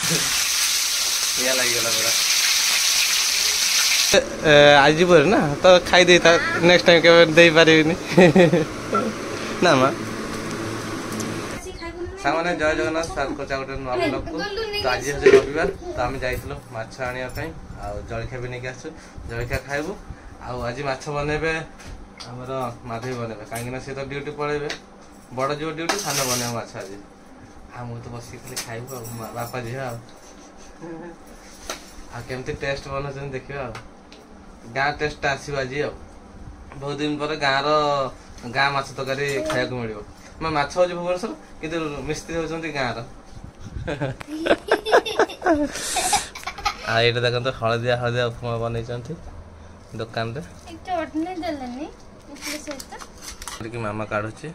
या लागिगला पूरा आज पर ना तो खाई दे नेक्स्ट टाइम के दे पारिनी ना माँ सामने जय जगन्नाथ सार को गोटे नुआ ब्लॉग को तो आज हूँ रविवार तो आम जाइलु माछ आने जलखिया भी नहीं आसु जलखिया खाइबू आज माछ बनेबे आमर माधवी बनेबे कहीं सी तो ड्यूटी पड़े बड़ जो ड्यूटी सान बने माछ आज मुझे तो बस खाली खाइबू बापा झील केमती टेस्ट बना देखा गाँ टेस्ट आसो आज बहुत दिन पर गाँ माछ तरकारी खाया मिल मैं माछ हूँ भुवनेश्वर कि मिस्त्री होती गाँव ये देखते हलदिया हलदिया उपमा बन दुकान मामा काढ़ुची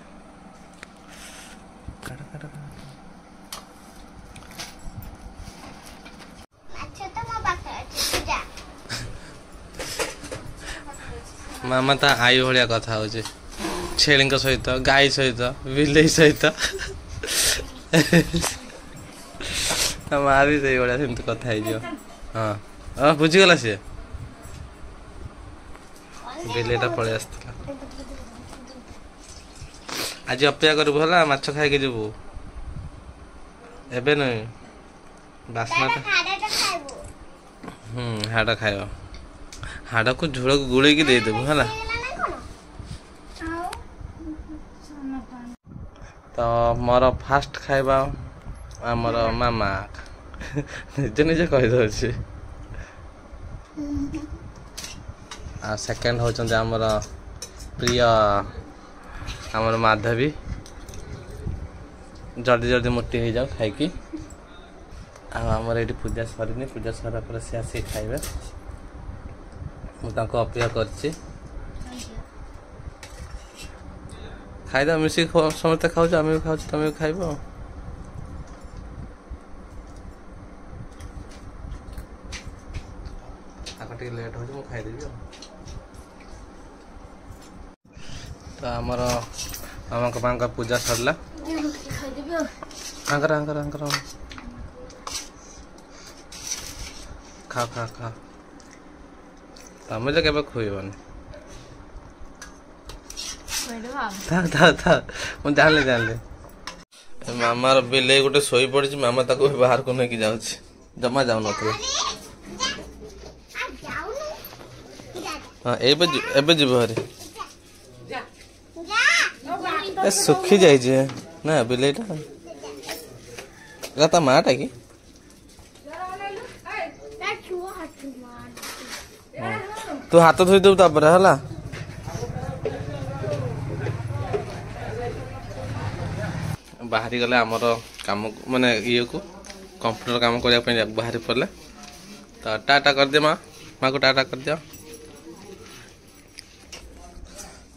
मामा तो आई भाया कथा हो छेली सहित गाई सहित बिले सहित माँ भी सही भाया सेमती कथा हाँ हाँ बुझीगला सी बिलेटा पलि आसला आज अपेक्षा करू भला माछ खाई जीवु एबे नहीं बासना हाड़ खाइब हाड़ को झोल को गुड़े की देदेबु है तो मोर फास्ट खाइबा आमर मामा निजे निजे कहीदे सेकेंड होचंते आमर प्रिय आमर माधवी जल्दी जल्दी मोटी हो जाओ खाई आमर ये पूजा सरनी पूजा सरा पर से आसी खाइबे मुझे अपेक्षा करछि खाई मिसिक समस्त खाऊ आम भी खाऊ तुम भी खाइब लेट हो खाईदेवी तो आमर मामा का पूजा सरला खा खा खा तमें तो केबे खुईबनी जानले मामार बिले गोटे शोई पड़ी मामा ताको बाहर को नहीं जाऊँ जमा जाऊ न हाँ एबे जीव हरी सुखी जाइए ना बिलेटा ता माटा कि तू हाथ धोई देव तापर है बाहरी गले आमर काम माने ये को कंप्यूटर काम करने बाहरी पड़े तो टाटा कर दे माँ को टाटा कर दिया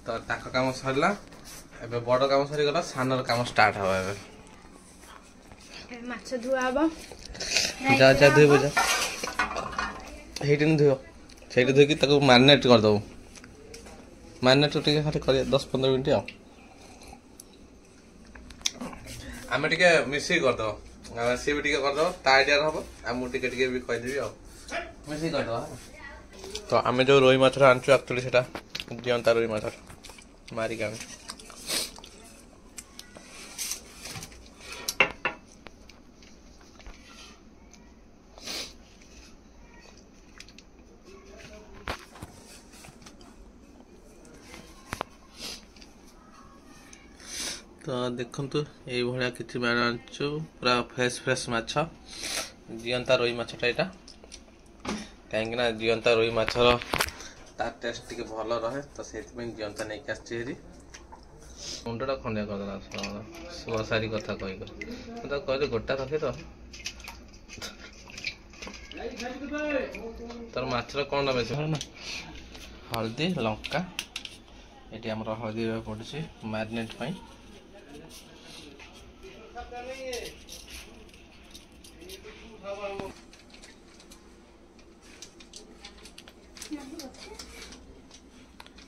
तो ताक काम सरला एबे बड़ काम सरी गला सानर काम स्टार्ट हवा एबे माछ धुआबो जा जा धुइबो जा हेटिन धुइयो सेठी धुइ कि ताको मैरिनेट कर दो मैरिनेट टिके खाली कर 10-15 मिनिट आ आमे टिके मिसी कर दो सी भी टिके कर दो ता आइडिया हबो आ मु टिके टिके भी कहि देबी आ मिसी कर दो तो आमे जो रोई माछ आनछु एक्चुअली सेटा जियंता रोई माछ मारी का तो देखु ये भाया कि आनचु पूरा फ्रेश फ्रेश माछ जियंता रोई माछटा यहाँ कहीं जियंता रोई माछर तार टेस्ट टी भल रहे तो से जियंता नहीं आसरी मुंडा खंडिया करदेला शुभ सारी कथा कहले गोटा रखे तो तर माछर कौन बेस हल्दी लंका ये आम हल्दी पड़े मैरिनेट पाई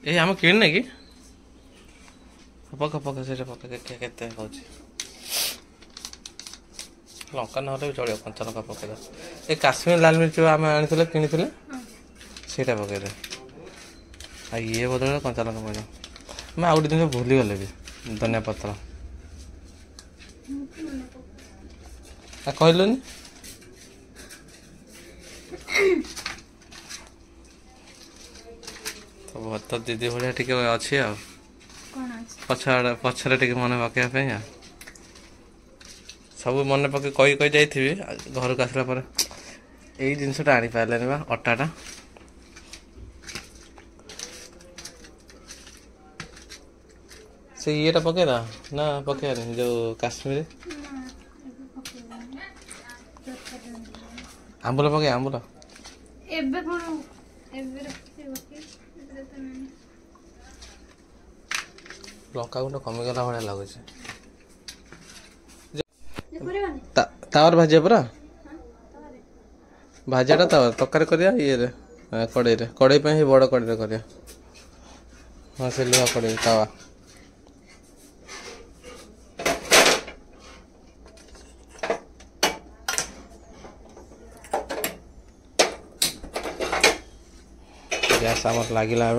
ए आम किण कि पका पका से पका केते लंका ना चलो कंचा लंका पकईद ए काश्मीर लाल मिर्च आम आनी कि सीटा पकईद ये बदल कंचा लंका पकड़ मैं आउ दिन भूली गले भी धनिया पत्र कहलुनि तो भत दीदी भाया टे अच्छी आ पछाड़ टे मन पकड़ा सब मन पके कही कही जाइए घर को आसला यही जिनसटा आनी पारे बा अटाटा से ये पकेदा ना पकेबानी जो काश्मीर आंबुल पके आंबुल लंका गुंड कमिगला भाया लगुच तावर भाजिया पूरा भाजाटा तावर तरकारी करिया ये कड़े पे बड़ कड़े करिया हाँ से लुहा कड़े तावा गैस आमर लगिला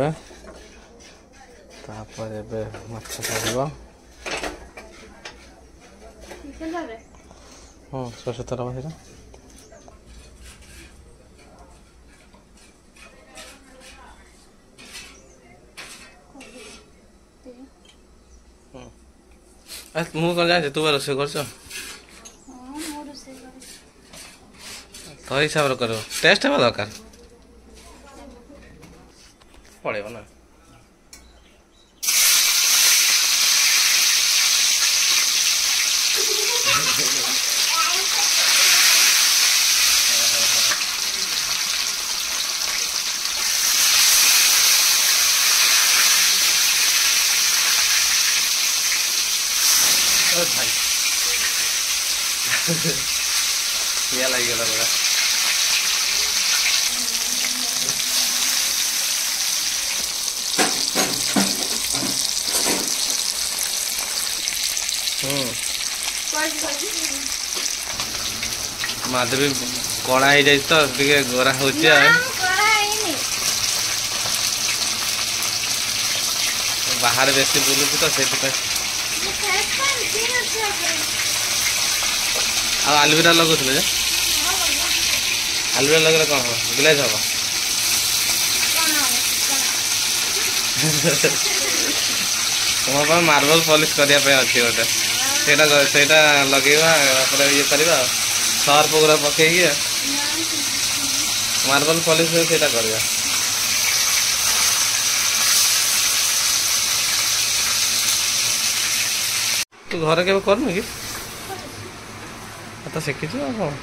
माछ पड़ो हाँ सरस तर भाई मु कौन जाने तू रोसे कर तो हिसाब कर टेस्ट हवा दरकार पड़ेगा ना भाई ये लगी गला बड़ा माधवी कड़ा हो जाए तो गोरा हो बाहर बेसी बुलूची तो से आलुविरा लगुले जे आलुविरा लगे कौन हम ग्लेज हम तुम मार्बल पॉलिश करने अच्छी गोटे से लगेगा ये करवा सर्फ गुरा पकई मार्बल पॉलिश से करवा तू घर के करनु कि तो शिखी कौन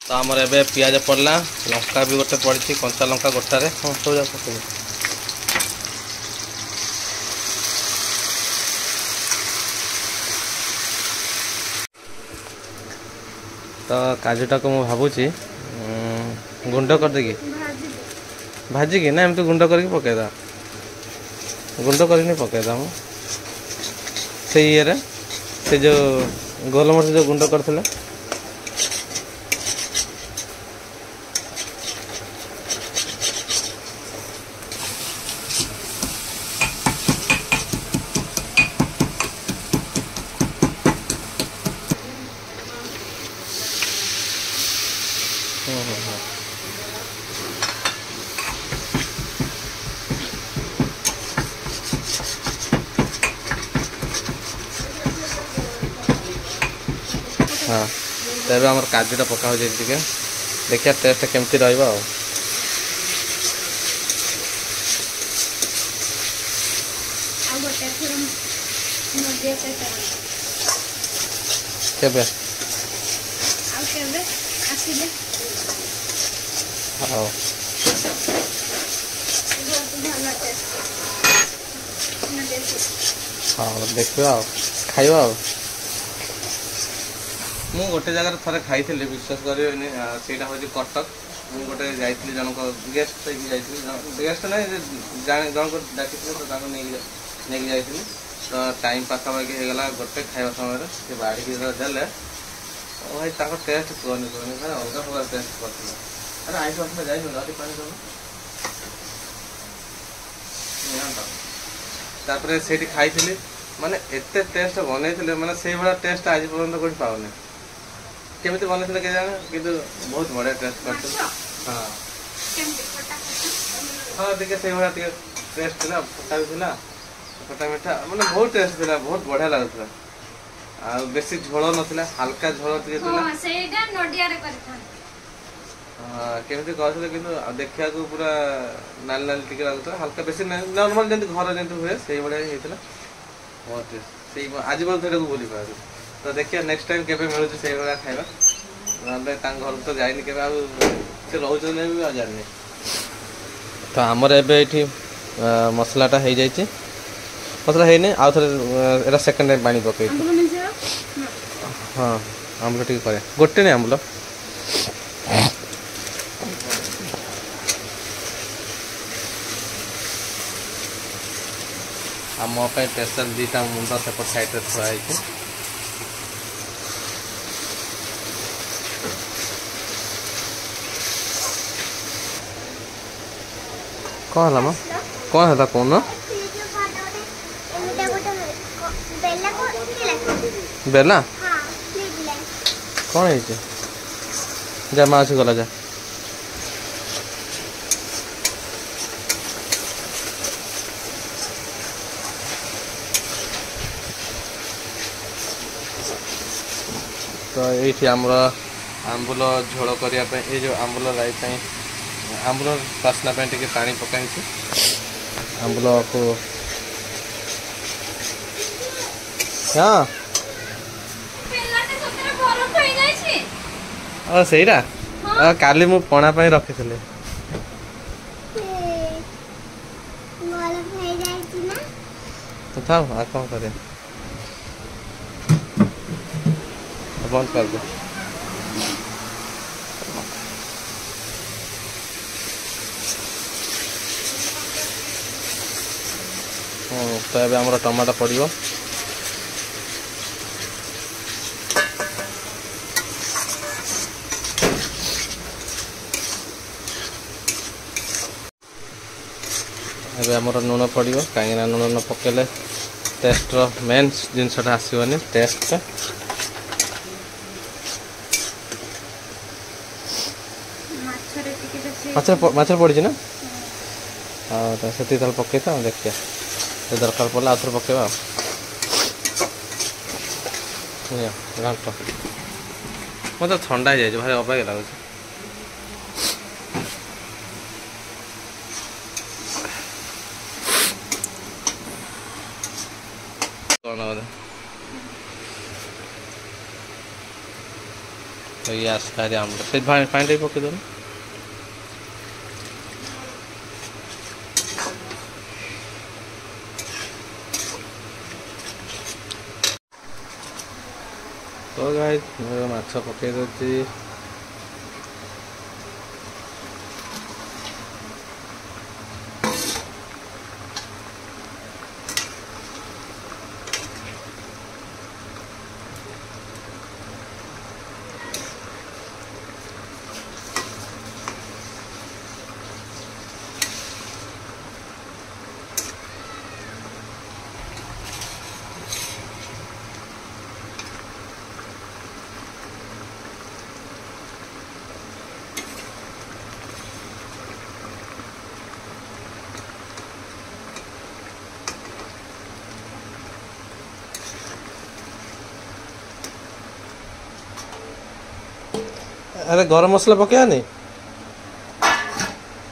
तो आमर ए पियाज पड़ला लंका भी गोटे पड़ी कंचा लंका गोटारे हाँ सब जाक पकड़ तो काजुटा को मुझे भावुची गुंड कर देगी भाजी की ना एमती गुंड करके पकेदा गुंड कर पकेदा से ये से जो गोलमरिच जो गुंड करथिले हाँ तेज आम काजुटा पका हो देखिए टेस्ट केमती रहा केबे हाँ हाँ देखा खाइबा ମୁଁ ଗୋଟେ ଜାଗାରେ ଥରେ ଖାଇଥିଲି ବିଶ୍ୱାସ କରିବେନି ସେଇଟା ହେଉଛି କଟକ। ମୁଁ ଗୋଟେ ଯାଇଥିଲି ଜଣଙ୍କ ଗେଷ୍ଟ ହେଇକି ଯାଇଥିଲି ଗେଷ୍ଟ ନାହିଁ ଜଣଙ୍କୁ ଡାକିଥିଲି ତ ତାଙ୍କୁ ନେଇକି ଯାଇଥିଲି ତ ଟାଇମ୍ ପାଖାପାଖି ହେଇଗଲା ଗୋଟେ ଖାଇବା ସମୟରେ ସେ ବାଢ଼ିକି ଦେଲେ ଭାଇ ତାଙ୍କ ଟେଷ୍ଟ କୁହନି ମାନେ ଅଲଗା ପ୍ରକାର ଟେଷ୍ଟ କରିଥିଲା। ଆରେ ଆଇଁଷ ଆସିଲେ ଯାଇଛନ୍ତି ରାତି ପାଣି ଦେବ ତାପରେ ସେଇଠି ଖାଇଥିଲି ମାନେ ଏତେ ଟେଷ୍ଟ ବନେଇଥିଲେ ମାନେ ସେଇଭଳିଆ ଟେଷ୍ଟ ଆଜି ପର୍ଯ୍ୟନ୍ତ କୋଉଠି ପାଉନି। କେମିତି ବନେଇଥିଲେ କେଜାଣି କିନ୍ତୁ ବହୁତ ବଢ଼ିଆ ଟେଷ୍ଟ କରିଥିଲେ। ହଁ ହଁ ଟିକେ ସେଇଭଳିଆ ଟିକେ ଟେଷ୍ଟ ଥିଲା ଖଟା ବି ଥିଲା ଖଟା ମିଠା ମାନେ ବହୁତ ଟେଷ୍ଟ ଥିଲା ବହୁତ ବଢ଼ିଆ ଲାଗୁଥିଲା। ଆଉ ବେଶୀ ଝୋଳ ନଥିଲା ହାଲକା ଝୋଳ ଟିକେ ଥିଲା। କେମିତି କରିଥିଲେ କିନ୍ତୁ ଦେଖିବାକୁ ପୁରା ନାଲି ନାଲି ଟିକେ ଲାଗୁଥିଲା ହାଲକା ବେଶୀ ନର୍ମାଲ ଯେମିତି ଘର ଯେମିତି ହୁଏ ସେଇଭଳିଆ ହିଁ ହେଇଥିଲା। ବହୁତ ସେଇ ଆଜି ପର୍ଯ୍ୟନ୍ତ ସେଇଟାକୁ ଭୁଲି ପାରୁନି। ତ ଦେଖିବା ନେକ୍ସଟ ଟାଇମ୍ କେବେ ମିଳୁଛି ସେଇଭଳିଆ ଖାଇବା ନହେଲେ ତାଙ୍କ ଘରକୁ ତ ଯାଇନି କେବେ ଆଉ ସେ ରହୁଛନ୍ତି ବି ଆଉ ଜାଣିନି। ତ ଆମର ଏବେ ଏଇଠି ମସଲାଟା ହେଇଯାଇଛି ମସଲା ହେଇନି ଆଉ ଥରେ ଏଇଟା ସେକେଣ୍ଡ ଟାଇମ୍ ପାଣି ପକେଇଛି। ହଁ ଆମ୍ବୁଲ ଟିକେ କରେ ଗୋଟେ ନାଇଁ ଆମ୍ବୁଲ ଆଉ ମୋ ପାଇଁ ସ୍ପେଶାଲ ଦୁଇଟା ମୁଣ୍ଡ ସେପଟ ସାଇଡ଼୍ରେ ଥୁଆ ହେଇଛି। କ'ଣ ହେଲା ମ କ'ଣ ହେଲା କହୁନ? ବେଲା କ'ଣ ହେଇଛି ଯା ମାଉସୀ ଗଲା ଯା। ତ ଏଇଠି ଆମର ଆମ୍ବୁଲ ଝୋଳ କରିବା ପାଇଁ ଏଇ ଯେଉଁ ଆମ୍ବୁଲ ରାଇ ପାଇଁ ଆମ୍ବୁଲ ବାସ୍ନା ପାଇଁ ଟିକେ ପାଣି ପକାଇଛି। ଆମ୍ବୁଲକୁ ହଁ ସେଇଟା କାଲି ମୁଁ ପଣା ପାଇଁ ରଖିଥିଲି। ଥାଉ ଆଉ କ'ଣ କରିବା ବନ୍ଦ କରିଦେ। ତ ଏବେ ଆମର ଟମାଟୋ ପଡ଼ିବ। ଏବେ ଆମର ଲୁଣ ପଡ଼ିବ କାହିଁକିନା ଲୁଣ ନ ପକେଇଲେ ଟେଷ୍ଟର ମେନ୍ ଜିନିଷଟା ଆସିବନି ଟେଷ୍ଟଟା। ମାଛରେ ପଡ଼ିଛି ନା ଆଉ ସେତିକି ତାହେଲେ ପକେଇଥା ଦେଖିବା ଯଦି ଦରକାର ପଡ଼ିଲେ ଆଉ ଥରେ ପକେଇବା ଆଉ ଘାଣ୍ଟ ମୋତେ ଥଣ୍ଡା ହେଇଯାଇଛି ଭାରି ଅବାଗିଆ ଲାଗୁଛି। କ'ଣ ବୋଧେ ଇଏ ଆସିଲା ଆମର ସେ ପାଣି ଟିକେ ପକେଇ ଦେଉନି। ତ ଗାଈ ମାଛ ପକେଇ ଦେଉଛି। अरे गरम मसला पकेआनी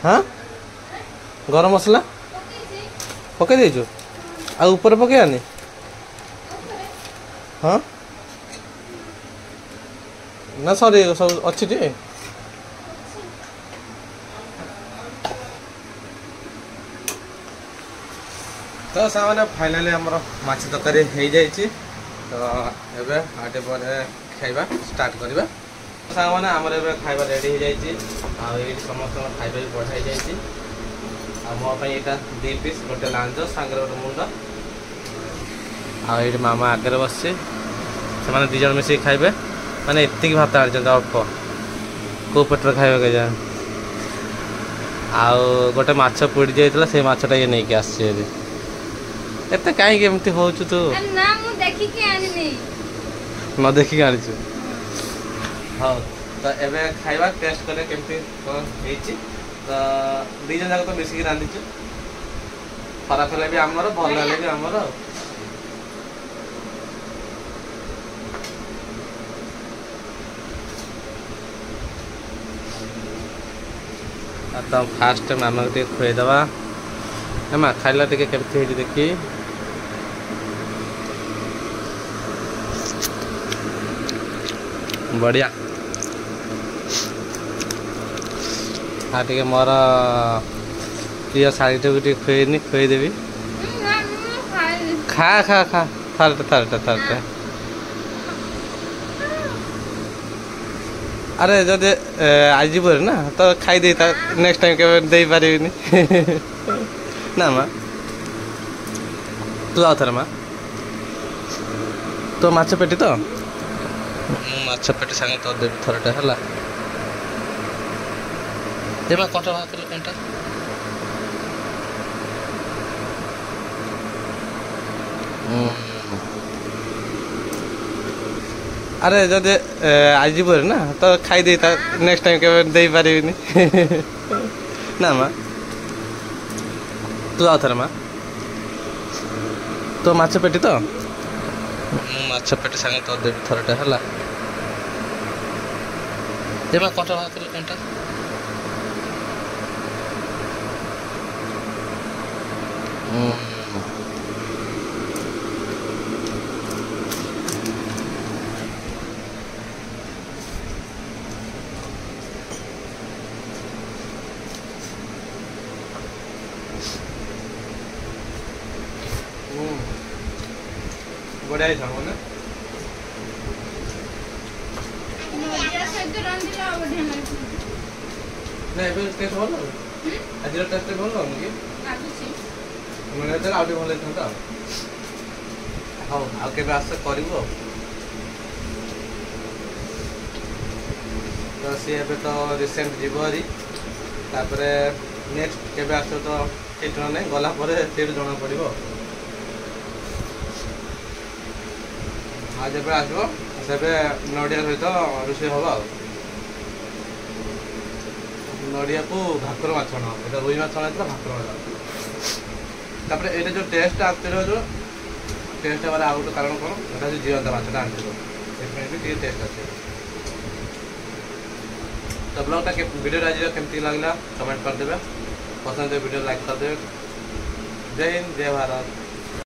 हाँ गरम मसला पके देचु आ ऊपर पकेआनी हाँ ना सॉरी सब अच्छी टी तो सामान्य फाइनाली हमर माछ तकारी हो जाइए तो एबे आटे पर खाइबा स्टार्ट करवा सांग मैंने आमर ए खाइबा रेडी हो जाए समस्त खाइबा भी बढ़ाई जाए मोपाई यहाँ 2 पीस गोटे लांज सांगे गोटे मुंड आठ मामा आगे बस से दु जन मिसिक खाइबे माने एति भात आनी अल्प को पेटर खाइबा के जा आउ गोटे माछ पोड़ी जाइला से माछटा ये नहीं आसते कहीं एमती हो तू न देखिक आनी हाँ तो एबे खाइबा टेस्ट कले केमती तो दु जन जाक तो मिसिक रांधिचु खराब हेले भी आमर भल हेले भी आमर तो फास्ट मामा को खुएदवा माँ खाइला टे केमती देखी बढ़िया हाँ टे मोर प्रिय शाड़ी टे खुएनी खुएदेवी खा खा खा थरटे थरटे थरटे अरे जदि आज जीवन ना तो खाई दे नेक्स्ट टाइम के दे पारि ना माँ तू आउ थे माँ तो माछ पेटी तो माछ पेटी सांगे तो देवी थरटे है देवा कंटा भाग कंटा अरे जदि आज जीवन ना तो खाई दे नेक्स्ट टाइम के दे पारि ना माँ तू आउ थे माँ तो माछ पेटी तो माछ पेटी सांगे तो देवी थरटे है देवा कंटा भाग कंटा बढ़िया ही सांग ना नहीं ଏବେ ଟେଷ୍ଟ ଭଲ ଆଜିର ଟେଷ୍ଟ ଭଲ ଲାଗୁନି କି ମାନେ ତାହେଲେ ଆଉ ଟିକେ ଭଲ ହେଇଥାନ୍ତା ହଉ ଆଉ କେବେ ଆସ କରିବୁ ଆଉ ତ ସିଏ ଏବେ ତ ରିସେଣ୍ଟ ଯିବ ହେରି ତାପରେ ନେକ୍ସଟ କେବେ ଆସିବ ତ ଠିକ ଜଣା ନାହିଁ ଗଲା ପରେ ସେଇଠୁ ଜଣା ପଡ଼ିବ आज जब आसो से नड़िया सहित रोषे हम नड़िया को भाकुर माछण ये रुई माछ भाकुर माछ ये जो टेस्ट आसो जो टेस्ट हमारे आउ गोटे कारण कौन यहाँ जीवंत माछटा आनी भी टेस्ट आस तो ब्लॉगटा वीडियो आज केमती लगला कमेंट करदे पसंद वीडियो लाइक करदे जय हिंद जय भारत।